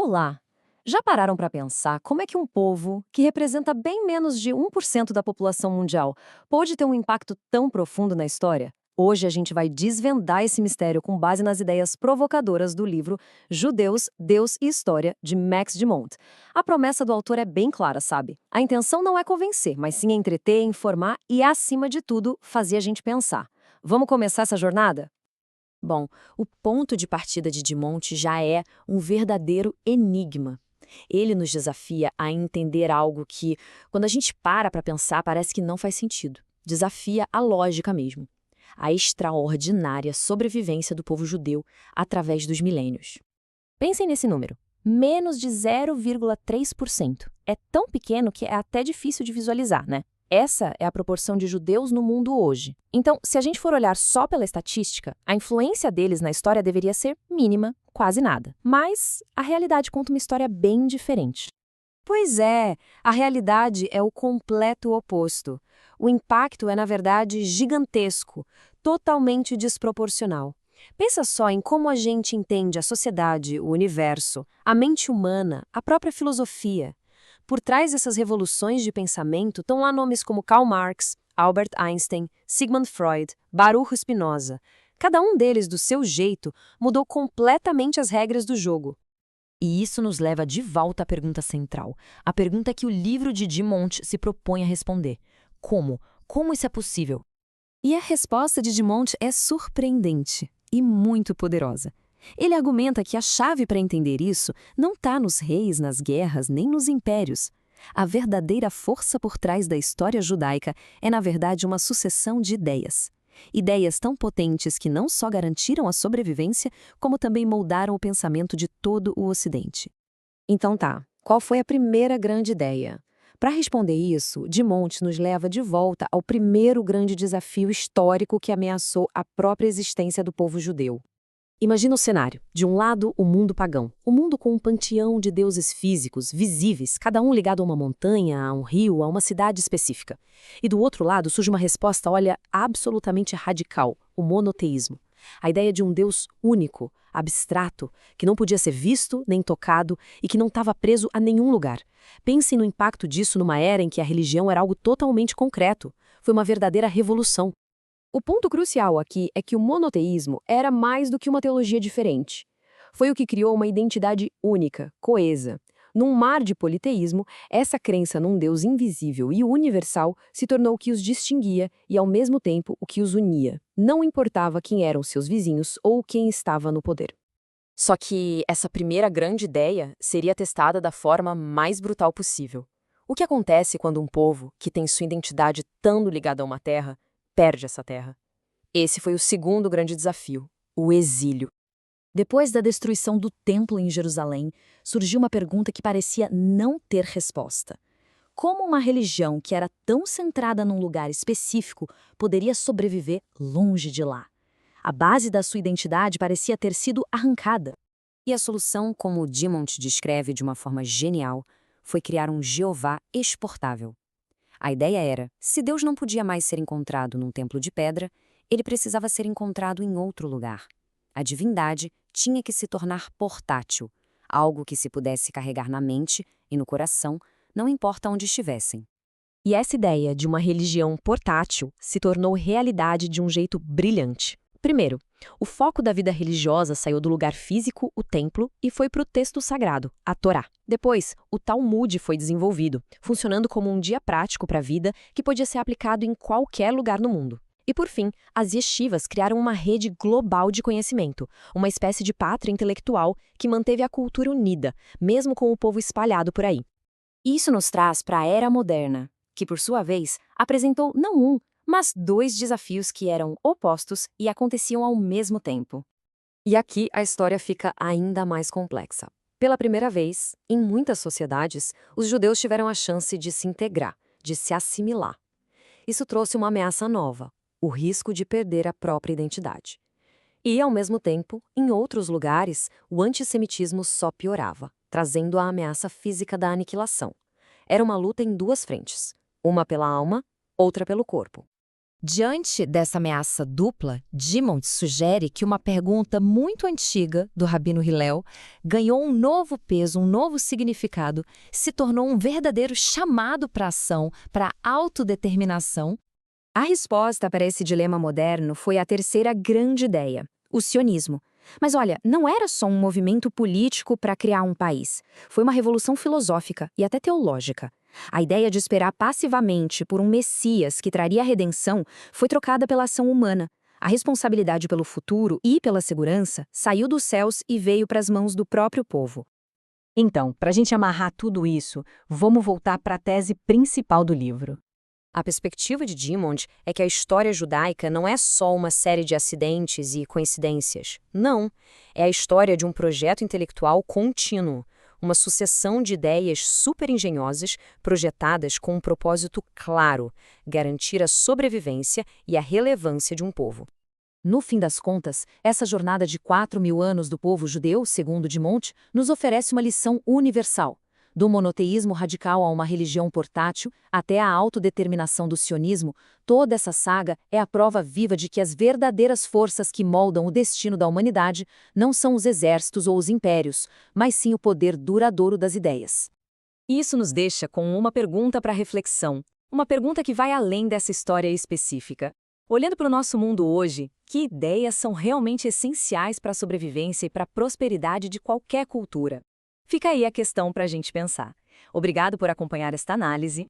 Olá! Já pararam para pensar como é que um povo, que representa bem menos de 1% da população mundial, pode ter um impacto tão profundo na história? Hoje a gente vai desvendar esse mistério com base nas ideias provocadoras do livro Judeus, Deus e História, de Max de Monte. A promessa do autor é bem clara, sabe? A intenção não é convencer, mas sim entreter, informar e, acima de tudo, fazer a gente pensar. Vamos começar essa jornada? Bom, o ponto de partida de Dimonte já é um verdadeiro enigma. Ele nos desafia a entender algo que, quando a gente para pensar, parece que não faz sentido. Desafia a lógica mesmo. A extraordinária sobrevivência do povo judeu através dos milênios. Pensem nesse número. Menos de 0,3%. É tão pequeno que é até difícil de visualizar, né? Essa é a proporção de judeus no mundo hoje. Então, se a gente for olhar só pela estatística, a influência deles na história deveria ser mínima, quase nada. Mas a realidade conta uma história bem diferente. Pois é, a realidade é o completo oposto. O impacto é, na verdade, gigantesco, totalmente desproporcional. Pensa só em como a gente entende a sociedade, o universo, a mente humana, a própria filosofia. Por trás dessas revoluções de pensamento estão lá nomes como Karl Marx, Albert Einstein, Sigmund Freud, Baruch Spinoza. Cada um deles, do seu jeito, mudou completamente as regras do jogo. E isso nos leva de volta à pergunta central, a pergunta que o livro de Dumont se propõe a responder. Como? Como isso é possível? E a resposta de Dumont é surpreendente e muito poderosa. Ele argumenta que a chave para entender isso não está nos reis, nas guerras, nem nos impérios. A verdadeira força por trás da história judaica é, na verdade, uma sucessão de ideias. Ideias tão potentes que não só garantiram a sobrevivência, como também moldaram o pensamento de todo o Ocidente. Então tá, qual foi a primeira grande ideia? Para responder isso, Dumont nos leva de volta ao primeiro grande desafio histórico que ameaçou a própria existência do povo judeu. Imagina o cenário. De um lado, o mundo pagão. O mundo com um panteão de deuses físicos, visíveis, cada um ligado a uma montanha, a um rio, a uma cidade específica. E do outro lado surge uma resposta, olha, absolutamente radical, o monoteísmo. A ideia de um Deus único, abstrato, que não podia ser visto nem tocado e que não estava preso a nenhum lugar. Pensem no impacto disso numa era em que a religião era algo totalmente concreto. Foi uma verdadeira revolução. O ponto crucial aqui é que o monoteísmo era mais do que uma teologia diferente. Foi o que criou uma identidade única, coesa. Num mar de politeísmo, essa crença num Deus invisível e universal se tornou o que os distinguia e, ao mesmo tempo, o que os unia. Não importava quem eram seus vizinhos ou quem estava no poder. Só que essa primeira grande ideia seria testada da forma mais brutal possível. O que acontece quando um povo, que tem sua identidade tão ligada a uma terra, perde essa terra? Esse foi o segundo grande desafio, o exílio. Depois da destruição do templo em Jerusalém, surgiu uma pergunta que parecia não ter resposta. Como uma religião que era tão centrada num lugar específico poderia sobreviver longe de lá? A base da sua identidade parecia ter sido arrancada. E a solução, como Dumont descreve de uma forma genial, foi criar um Jeová exportável. A ideia era, se Deus não podia mais ser encontrado num templo de pedra, ele precisava ser encontrado em outro lugar. A divindade tinha que se tornar portátil, algo que se pudesse carregar na mente e no coração, não importa onde estivessem. E essa ideia de uma religião portátil se tornou realidade de um jeito brilhante. Primeiro, o foco da vida religiosa saiu do lugar físico, o templo, e foi para o texto sagrado, a Torá. Depois, o Talmud foi desenvolvido, funcionando como um guia prático para a vida que podia ser aplicado em qualquer lugar no mundo. E por fim, as yeshivas criaram uma rede global de conhecimento, uma espécie de pátria intelectual que manteve a cultura unida, mesmo com o povo espalhado por aí. Isso nos traz para a Era Moderna, que, por sua vez, apresentou não um, mas dois desafios que eram opostos e aconteciam ao mesmo tempo. E aqui a história fica ainda mais complexa. Pela primeira vez, em muitas sociedades, os judeus tiveram a chance de se integrar, de se assimilar. Isso trouxe uma ameaça nova, o risco de perder a própria identidade. E, ao mesmo tempo, em outros lugares, o antissemitismo só piorava, trazendo a ameaça física da aniquilação. Era uma luta em duas frentes, uma pela alma, outra pelo corpo. Diante dessa ameaça dupla, Dimond sugere que uma pergunta muito antiga do Rabino Hillel ganhou um novo peso, um novo significado, se tornou um verdadeiro chamado para a ação, para a autodeterminação. A resposta para esse dilema moderno foi a terceira grande ideia, o sionismo. Mas olha, não era só um movimento político para criar um país. Foi uma revolução filosófica e até teológica. A ideia de esperar passivamente por um Messias que traria a redenção foi trocada pela ação humana. A responsabilidade pelo futuro e pela segurança saiu dos céus e veio para as mãos do próprio povo. Então, para a gente amarrar tudo isso, vamos voltar para a tese principal do livro. A perspectiva de Dimond é que a história judaica não é só uma série de acidentes e coincidências. Não. É a história de um projeto intelectual contínuo, uma sucessão de ideias super engenhosas projetadas com um propósito claro: garantir a sobrevivência e a relevância de um povo. No fim das contas, essa jornada de 4.000 anos do povo judeu, segundo Dimond, nos oferece uma lição universal. Do monoteísmo radical a uma religião portátil, até a autodeterminação do sionismo, toda essa saga é a prova viva de que as verdadeiras forças que moldam o destino da humanidade não são os exércitos ou os impérios, mas sim o poder duradouro das ideias. Isso nos deixa com uma pergunta para reflexão, uma pergunta que vai além dessa história específica. Olhando para o nosso mundo hoje, que ideias são realmente essenciais para a sobrevivência e para a prosperidade de qualquer cultura? Fica aí a questão para a gente pensar. Obrigado por acompanhar esta análise.